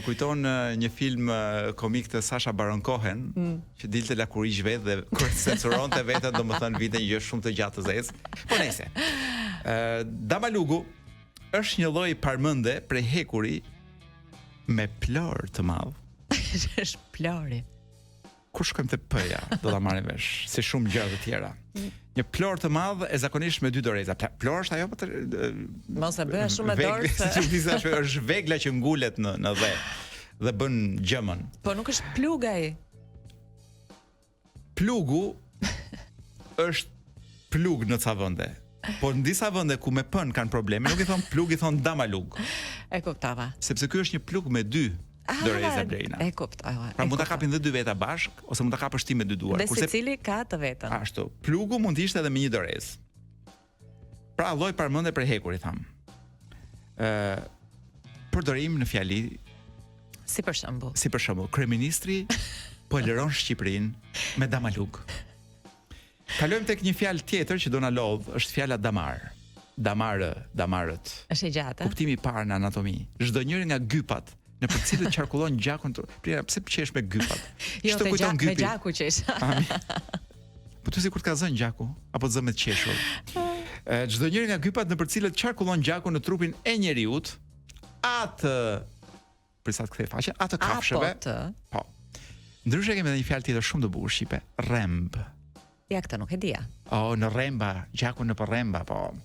kujton një film komik të Sacha Baron Cohen që dilte la kurish vetë dhe kur censuronte vetën, domethënë vinte një gjë shumë të gjatë të zezë. Po nejse. Damalugu është një lloj parmende prej hekuri me plor të madh. Është plori. Kur shkojmë te P-ja, do ta marrim vesh, si shumë gjëra të tjera. Një plor të madh e zakonisht me 2 doreza. Plor është ajo mos e bëj shumë me dorë. Është vegla që ngulet në dhe bën gjëmën. Po nuk është plug ai. Plugu është plug në ca vende. Po në disa vende ku me pën kanë probleme, nuk i thon plug, i thon damalug. E kuptova. Sepse ky është një plug me 2 doreza Blerina. E kuptova. Pra mund ta kapin dhe 2 veta bashk ose mund ta kapësh ti me 2 duar. Kurse secili ka të vetën. Ashtu. Plugu mund të ishte edhe me 1 dorezë. Pra lloj parmende për hekuri tham. Përdorim në fjali si për shembull, kryeministri po lëron Shqipërinë me damalug. Kalojmë tek një fjalë tjetër që do na lodh, është fjala damar. Damarët. Është e gjatë. Kuptimi i parë në anatomi. Çdo njëri nga gypat në për cilët qarkullon gjakun. Pse qesh me gypat? Jo, të kujton gypi. Me gjaku qesh. Po ty sikur të ka zënë gjaku apo zë me të qeshur. Çdo njëri nga gypat në për cilët qarkullon gjaku në trupin e njeriut, atë prisa të kthej faqen, atë kafshëve. Po. Ndryshe kemi edhe një fjalë tjetër shumë të bukur shqipe, remb. Ja, këtë nuk e dija. Në remba, gjaku në përremba, po.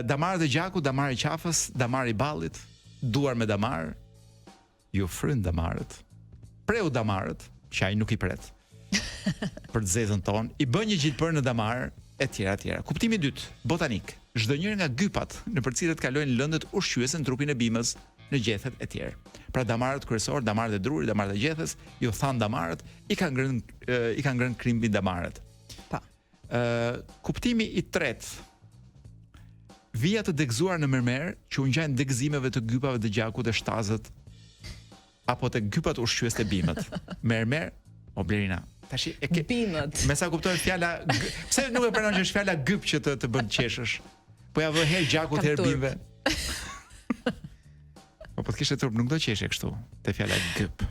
Damar dhe gjaku, damar i qafës, damar i ballit, duar me damar, ju fryn damarët, preu damarët, që ai nuk i pret, për të zezën ton, i bën një gjilpër në damar, e tjera. Kuptimi i dytë, botanik, çdo njëri nga gypat në për cilët kalojnë lëndët ushqyese në trupin e bimës, në gjethet e tjerë. Pra damarët kryesor, damarët e drurit, damarët e gjethes, ju than damarët, i kanë ngrënë krimbin damarët. Pa. Kuptimi i tretë, vija të degëzuar në mermer që u ngjajnë degëzimeve të gypave të gjakut dhe shtazët apo të gypat ushqyes të bimët. Mermer, Blerina. Tash e ke bimët. Me sa kuptoj fjala, pse nuk e pranon që është fjala gyp që të bën qeshësh? Po ja vë herë gjakut herë bimëve. Po të kishte turp nuk do qeshe kështu te fjala gyp.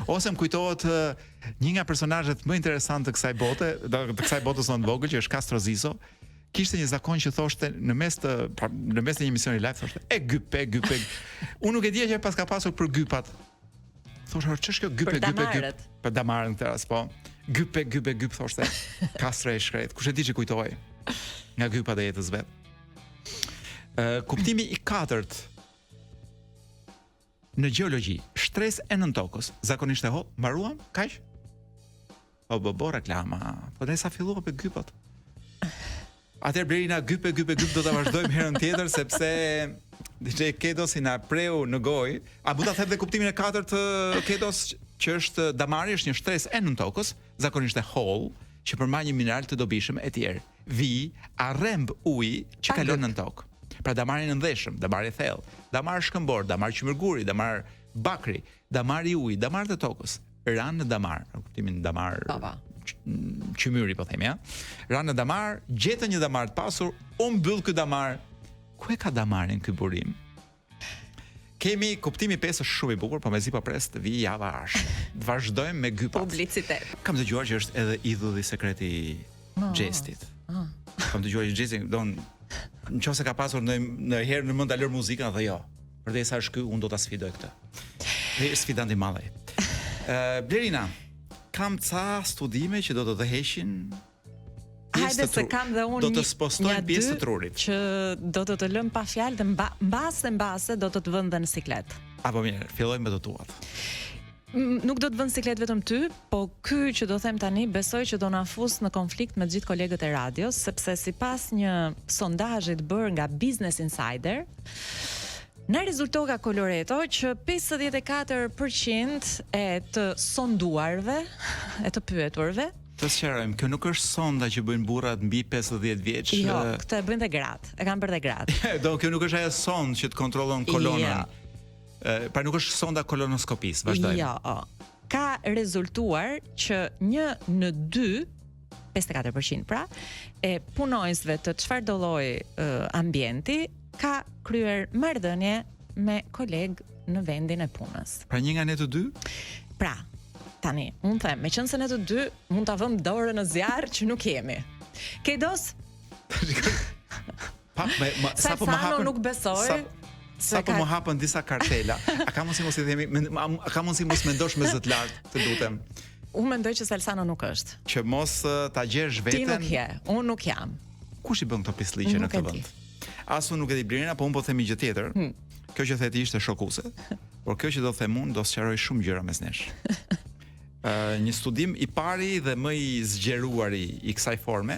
Ose më kujtohet një nga personazhet më interesant të kësaj bote, të kësaj botës në vogël që është Castro Zizo, kishte një zakon që thoshte në mes të një emisioni live thoshte gyp. Unë nuk e dija që pas ka pasur për gypat. Thoshte ç'është kjo gyp. Për damarën këtë rast, po. Gyp thoshte. Castro e shkret. Kush e di që kujtoi nga gypat e jetës vet. Kuptimi i katërt në gjeologji, shtresë e nën tokës, zakonisht e mbaruam, kaq? O bo reklama. Po ne sa fillova me gypat. Atëherë Blerina gyp do ta vazhdojmë herën tjetër sepse DJ Kedosi na preu në gojë. A mund ta them dhe kuptimin e katërt të Kedos që është damari është një shtresë e nën tokës, zakonisht e holl, që përmbaj një mineral të dobishëm e tjerë. Vi, arremb uji që kalon nën tokë. Pra damari në ndeshëm, damari thellë, damar shkëmbor, damar qymërguri, damar bakri, damari ujit, damar të tokës, ranë në damar, në kuptimin damar qymyri po themi, ja. Ranë në damar, gjetën një damar të pasur, mbyll ky damar. Ku e ka damarin ky burim? Kemi kuptimi 5 është shumë i bukur, po mezi po pres të vi java është. Të vazhdojmë me gypat. Publicitet. Kam dëgjuar që është edhe idhulli sekreti xhestit. Kam dëgjuar që xhesti nëse ka pasur në herë në mend ta lër muzikën dhe jo. Përdesa është ky, unë do ta sfidoj këtë. Është sfidant i madh. Blerina, kam ca studime që do të heqin Hajde se kam dhe unë do të spostojnë pjesë të trurit. Që do të lëm pa fjalë dhe mbase do të vënë dhe në siklet. Apo mirë, fillojmë me të tuat. Nuk do të vënë siklet vetëm ty, po ky që do them tani besoj që do na fus në konflikt me gjithë kolegët e radios, sepse sipas një sondazhi të bërë nga Business Insider, na rezultoi nga Coloreto që 54% e të sonduarve, e të pyeturve, të sqarojmë, kjo nuk është sonda që bëjnë burrat mbi 50 vjeç. Jo, këtë e bëjnë dhe gratë. E kanë bërë dhe gratë. Do kjo nuk është ajo sondë që të kontrollon kolonën. Pra nuk është sonda kolonoskopisë, vazhdojmë. Jo, ka rezultuar që 1 në 2, 54% pra, e punojësve të çfarëdo lloji ambienti ka kryer marrëdhënie me kolegë në vendin e punës. Pra 1 nga ne të 2? Pra, tani, unë them, meqense ne të 2 mund ta vëmë dorën në zjarr që nuk jemi. Ke dos? Sapo më hapën, nuk besoj. Sapo më hapën disa kartela. A ka mundësi mos i themi, a ka mundësi mos mendosh me zë të lartë, të lutem. Unë mendoj që Salsano nuk është. Që mos ta gjesh veten. Ti nuk je, unë nuk jam. Kush i bën këto pisliqe në këtë vend? As unë nuk e di Blerina, po unë po themi gjë tjetër. Kjo që theti ishte shokuse, por kjo që do them unë do sqaroj shumë gjëra mes nesh. Një studim i pari dhe më i zgjeruari i kësaj forme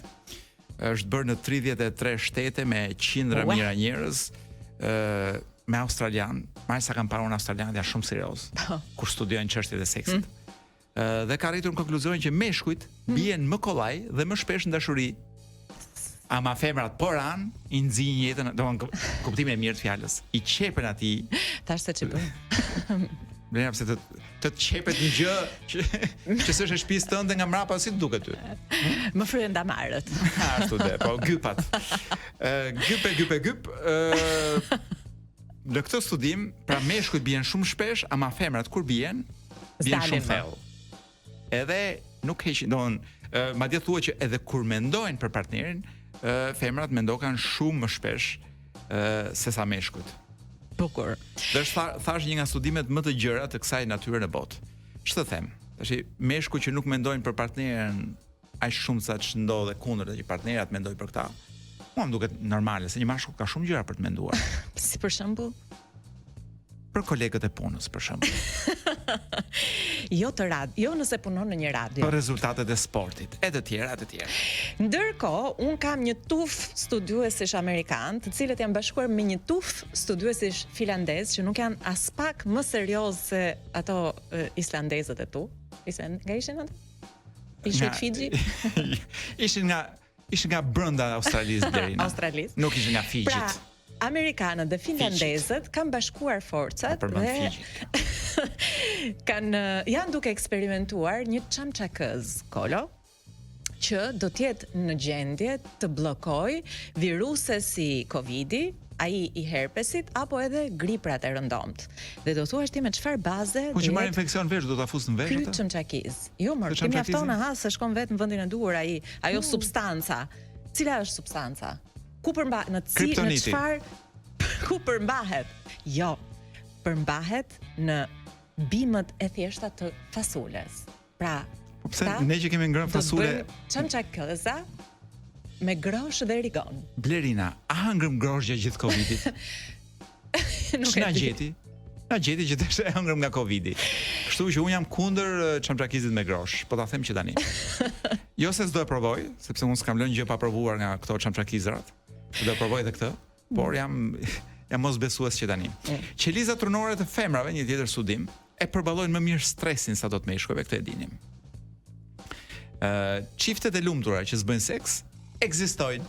është bërë në 33 shtete me qindra mijëra njerëz, me australian, më sa kanë parë unë australianët janë shumë serioz kur studiojnë çështjet e seksit. Dhe ka arritur në konkluzionin që meshkujt bien më kollaj dhe më shpesh në dashuri. Ama femrat poran i nxjin jetën, domethënë kuptimin e mirë të fjalës. I qepen atij. Tash se ç'i bën. Blerina pse të qepet një gjë që s'është e shtëpisë tënde nga mbrapa si duket ty. Më fryen damarët. Ashtu dhe, po gypat. Gyp. Në këtë studim, pra meshkujt bien shumë shpesh, ama femrat kur bien shumë thellë. Edhe nuk heqin, madje thuhet që edhe kur mendojnë për partnerin, femrat mendokan shumë më shpesh se sa meshkujt. Bukur. Dhe thash një nga studimet më të gjëra të kësaj natyre në botë. Ç'të them? Tash meshkujt që nuk mendojnë për partnerin aq shumë sa ç'ndodhe kundër që partnerat mendojnë për këtë. Mua më duket normale se një mashkull ka shumë gjëra për të menduar. Si për shembull? Për kolegët e punës, për shembull. Jo nëse punon në një radio. Për rezultatet e sportit, e të tjera. Ndërkohë, un kam një tuf studiuesish amerikan, të cilët janë bashkuar me një tuf studiuesish finlandez që nuk janë as pak më serioz se ato islandezët e tu. Nga ishin ato? Ishin Fiji? Ishin nga brenda Australisë deri në. Australisë. Nuk ishin nga Fijit. Pra, amerikanët dhe finlandezët kanë bashkuar forcat dhe janë duke eksperimentuar një çamçakëz kolo që do të jetë në gjendje të bllokoj viruse si Covidi, ai i herpesit apo edhe griprat e rëndomt. Dhe do thuash ti me çfarë baze po që marr infeksion vesh do ta fus në vesh atë? Ky çamçakiz. Jo, më ti mjafton se shkon vetë në vendin e duhur ajo substanca. Cila është substanca? Ku përmbahet në çfarë? Ku përmbahet? Jo, përmbahet në bimët e thjeshta të fasules. Pra, pse ne që kemi ngrënë fasule çamçakëza me grosh dhe rigon. Blerina, a hëngrëm grosh gjatë gjithë Covidit? Na gjeti që të e hëngrëm nga Covidi. Kështu që unë jam kundër çamçakizit me grosh, po ta them që tani. Jo se s'do e provoj, sepse unë s'kam lënë gjë pa provuar nga këto çamçakizrat. Do e provoj edhe këtë, por jam mos besues që tani. Qelizat trunore të femrave, një tjetër studim, e përballojnë më mirë stresin sa do të meshkujve, këtë e dinim. Çiftet e lumtura që s'bëjnë seks ekzistojnë.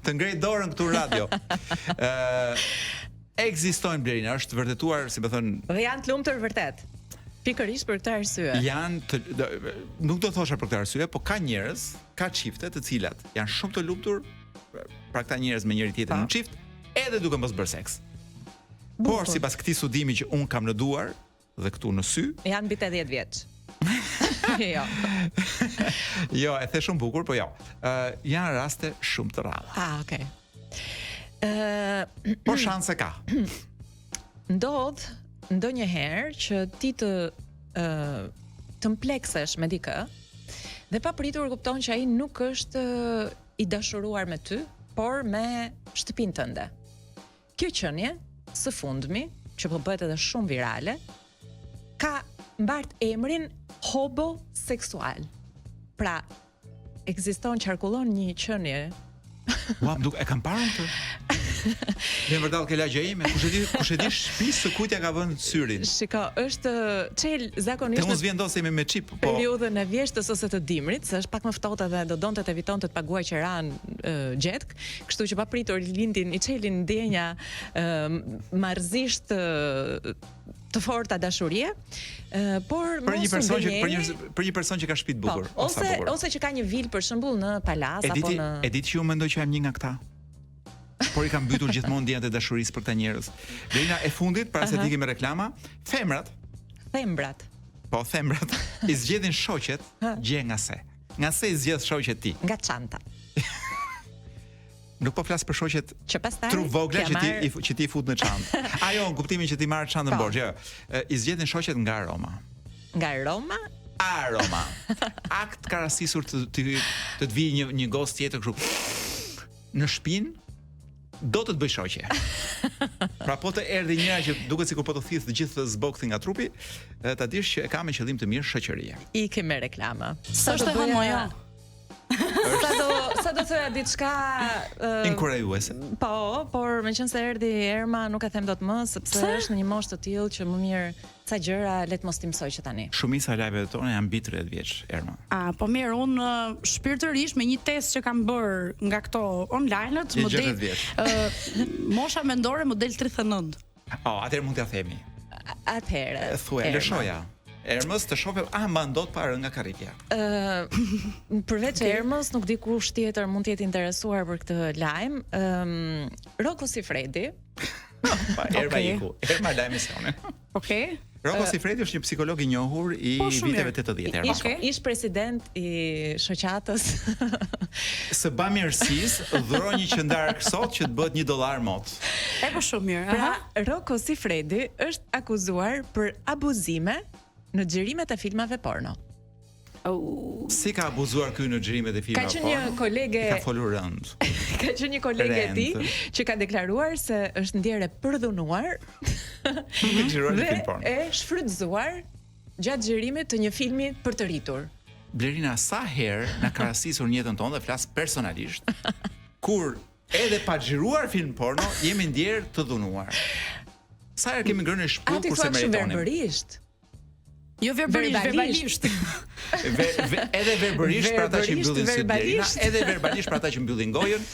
Të ngrej dorën këtu radio. Ekzistojnë, Blerina, është vërtetuar, si më thon. Dhe janë të lumtur vërtet. Pikërisht për këtë arsye. Nuk do thosha për këtë arsye, po ka njerëz, ka çifte të cilat janë shumë të lumtur, pra këta njerëz me njëri tjetrin në çift, edhe duke mos bërë seks. Por sipas këtij studimi që un kam në duar dhe këtu në sy, janë mbi 80 vjeç. Jo. Jo, e the shumë bukur, po jo. Janë raste shumë të rralla. Okay. Por shanse ka. Ndodh ndonjëherë që ti të mpleksesh me dikë dhe papritur kupton që ai nuk është i dashuruar me ty, por me shtëpinë tënde. Kjo qenie së fundmi, që po bëhet edhe shumë virale, ka mbart emrin homoseksual. Pra, ekziston, qarkullon një qenie. Ua, e kam parë këtë? Në vërtet ke lagja ime, kush e di shtëpisë së kujt ja ka vënë syrin. Shiko, është çel zakonisht. Te mos vjen dosemi me çip, po. Periudhën e vjeshtës ose të dimrit, se është pak më ftohtë dhe do donte të evitonte të paguaj qeran gjetk, kështu që papritur lindin i çelin ndjenja marrëzisht të forta dashurie, por për një person që ka shtëpi të bukur, ose që ka një vilë për shembull në palas apo në. E di që ju mendoj që jam një nga këta. Por i kam mbytur gjithmonë ndjenjat e dashurisë për këta njerëz. Deri e fundit, para se të ikim me reklama, thembrat. Po, thembrat i zgjedhin shoqet gjë nga se. Nga se i zgjedh shoqet ti? Nga çanta. Nuk po flas për shoqet që pastaj tru vogla që ti fut në çantë. Ajo në kuptimin që ti marr çantën borxh, jo. I zgjedhin shoqet nga Roma. Nga Roma? Aroma. Akt ka rastisur të vijë një gost tjetër kështu në shtëpinë, do të bëj shoqe. Pra po të erdhi njëra që duket sikur po të thith të gjithë zbokthi nga trupi, ta dish që e ka me qëllim të mirë shoqëria. Ikem me reklama. S'është e moja. Sa do thoya diçka inkurajuese. Po, por meqense erdhi Erma, nuk e them dot më, sepse është në një moshë të tillë që më mirë ca gjëra le të mos ti mësoj që tani. Shumica e lajmeve tona janë mbi 30 vjeç, Erma. Po mirë, unë shpirtërisht me një test që kam bër nga këto online-ët, mosha mendore më del 39. Atëherë mund t'ja themi. Atëherë. Thuaj, lëshoja. Ermës të shohë ma ndot parë nga karrikja. Përveç Ermës, nuk di kush tjetër mund të jetë interesuar për këtë lajm. Rocco Siffredi. Erma iku. Erma lajmi sonë. Okej. Rocco Siffredi është një psikolog i njohur i viteve 80. Ish president i shoqatës së bamirësisë, dhuron një qendar sot që të bëhet $1 mot. Po shumë mirë. Pra, Rocco Siffredi është akuzuar për abuzime në xhirimet e filmave porno. Si ka abuzuar ky në xhirimet e filmave porno? Ka qenë një kolege. Ka folur rënd. Ka qenë një kolege e tij që ka deklaruar se është ndjerë përdhunuar dhe e shfrytzuar gjatë xhirimit të një filmi për të rritur. Blerina, sa herë na ka rastisur në jetën tonë dhe flas personalisht, kur edhe pa xhiruar film porno, jemi ndjerë të dhunuar. Sa herë kemi ngrënë shpull kurse meritonim. Verbalisht. Jo verbalisht. Edhe verbalisht për ata që mbyllin syt, edhe verbalisht për ata që mbyllin gojën,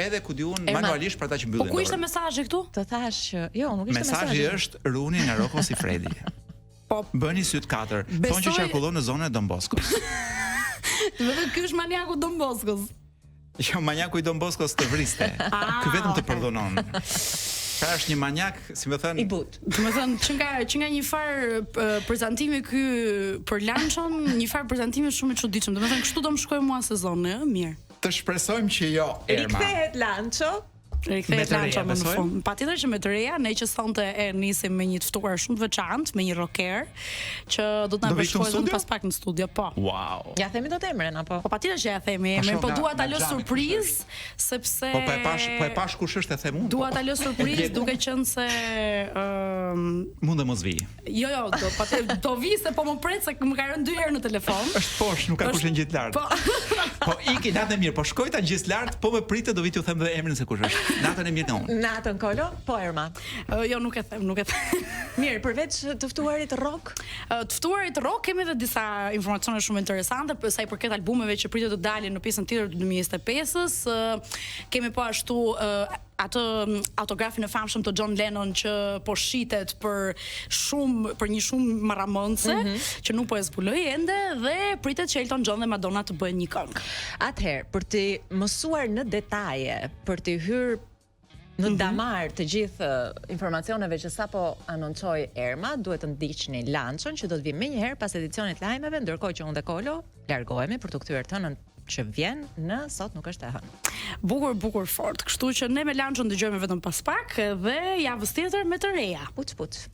edhe ku diun manualisht për ata që mbyllin dorën. Po ku ishte mesazhi këtu? Të thash që jo, nuk ishte mesazhi. Mesazhi është runi nga Rocco Siffredi. Po bëni syt 4. Thonë që qarkullon në zonën e Don Boscos. Vetëm ky është maniaku Don Boscos. Jo, maniaku i Don Boscos të vriste. Ky vetëm të përdonon. Pra është një maniak, si më thënë, i but. Do të thënë që nga një far prezantimi ky për lançon, një far prezantimi shumë i çuditshëm. Do të thënë kështu do më shkojë mua sezoni, mirë. Të shpresojmë që jo, Erma. Rikthehet lanço. Rikthehet lanço më në fund. Patjetër që me të reja, ne që sonte e nisim me një të ftuar shumë të veçantë, me një rocker që do të na bashkohen pas pak në studio, po. Wow. Ja themi dot emrin apo? Po patjetër që ja themi emrin, po dua ta lë surprizë sepse Po e pash kush është e them unë. Dua ta lë surprizë duke qenë se mund të mos vi. Jo, do vi se po më pret se më ka rënë 2 herë në telefon. Është poshtë, nuk ka kush ngjit lart. Po iki natën mirë, po shkoj ta ngjis lart, po më pritet do vi t'ju them edhe emrin se kush është. Natën e mirë nga unë. Natën Kolo? Po Erma. Jo, nuk e them. Mirë, përveç të ftuarit rock? Të ftuarit rock kemi edhe disa informacione shumë interesante për sa i përket albumeve që pritet të dalin në pjesën tjetër të 2025-s. Kemi po ashtu atë autografin e famshëm të John Lennon që po shitet për një shumë marramëndse që nuk po e zbuloj ende dhe pritet që Elton John dhe Madonna të bëjnë një këngë. Atëherë, për të mësuar në detaje, për të hyrë në damar të gjithë informacioneve që sapo anoncoi Erma, duhet të ndiqni lançon që do të vi menjëherë pas edicionit lajmeve, ndërkohë që unë dhe Kolo largohemi për të kthyer tënën që vjen në Sot nuk është e hënë. Bukur fort. Kështu që ne me lançon dëgjojmë vetëm pas pak dhe javës tjetër me të reja. Puç.